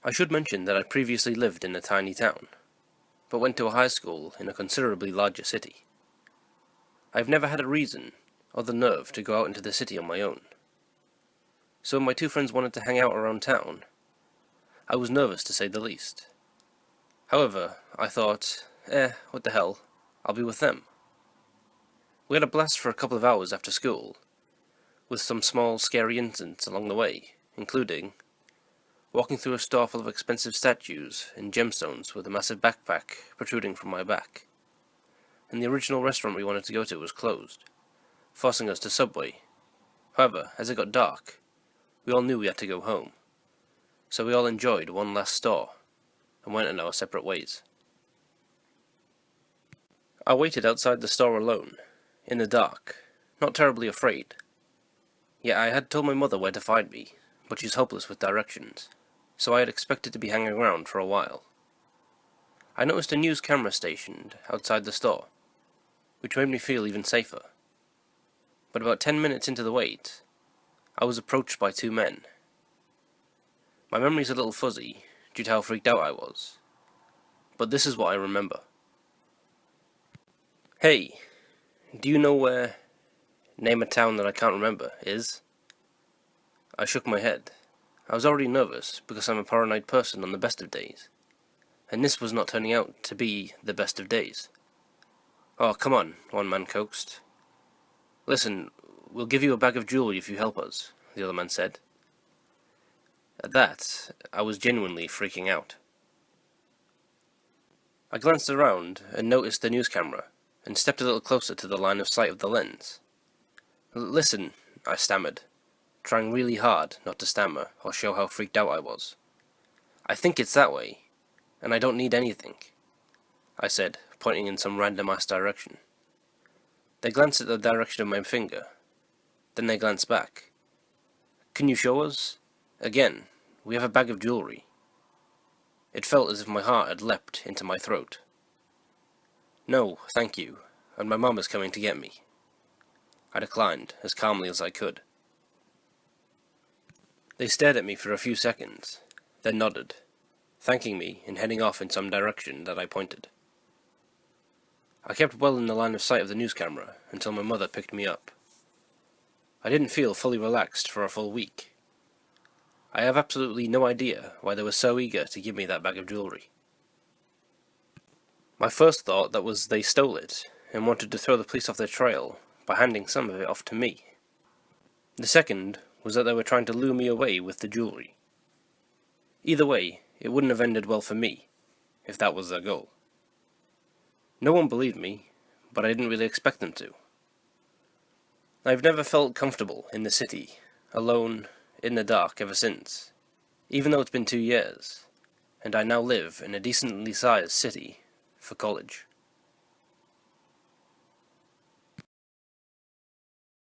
I should mention that I previously lived in a tiny town, but went to a high school in a considerably larger city. I have never had a reason, or the nerve, to go out into the city on my own. So when my two friends wanted to hang out around town, I was nervous to say the least. However, I thought, what the hell, I'll be with them. We had a blast for a couple of hours after school, with some small, scary incidents along the way, including walking through a store full of expensive statues and gemstones with a massive backpack protruding from my back. And the original restaurant we wanted to go to was closed, forcing us to Subway. However, as it got dark, we all knew we had to go home, so we all enjoyed one last store and went in our separate ways. I waited outside the store alone, in the dark, not terribly afraid. Yet I had told my mother where to find me, but she's hopeless with directions, so I had expected to be hanging around for a while. I noticed a news camera stationed outside the store, which made me feel even safer. But about 10 minutes into the wait, I was approached by two men. My memory's a little fuzzy, due to how freaked out I was, but this is what I remember. "Hey, do you know where name a town that I can't remember is?" I shook my head. I was already nervous because I'm a paranoid person on the best of days, and this was not turning out to be the best of days. "Oh, come on," one man coaxed. "Listen, we'll give you a bag of jewelry if you help us," the other man said. At that, I was genuinely freaking out. I glanced around and noticed the news camera, and stepped a little closer to the line of sight of the lens. "Listen," I stammered, trying really hard not to stammer or show how freaked out I was. "I think it's that way, and I don't need anything," I said, pointing in some random-ass direction. They glanced at the direction of my finger. Then they glanced back. "Can you show us? Again, we have a bag of jewelry." It felt as if my heart had leapt into my throat. "No, thank you, and my mom is coming to get me," I declined as calmly as I could. They stared at me for a few seconds, then nodded, thanking me and heading off in some direction that I pointed. I kept well in the line of sight of the news camera until my mother picked me up. I didn't feel fully relaxed for a full week. I have absolutely no idea why they were so eager to give me that bag of jewelry. My first thought that was they stole it and wanted to throw the police off their trail by handing some of it off to me. The second was that they were trying to lure me away with the jewelry. Either way, it wouldn't have ended well for me, if that was their goal. No one believed me, but I didn't really expect them to. I've never felt comfortable in the city, alone, in the dark ever since, even though it's been 2 years, and I now live in a decently sized city for college.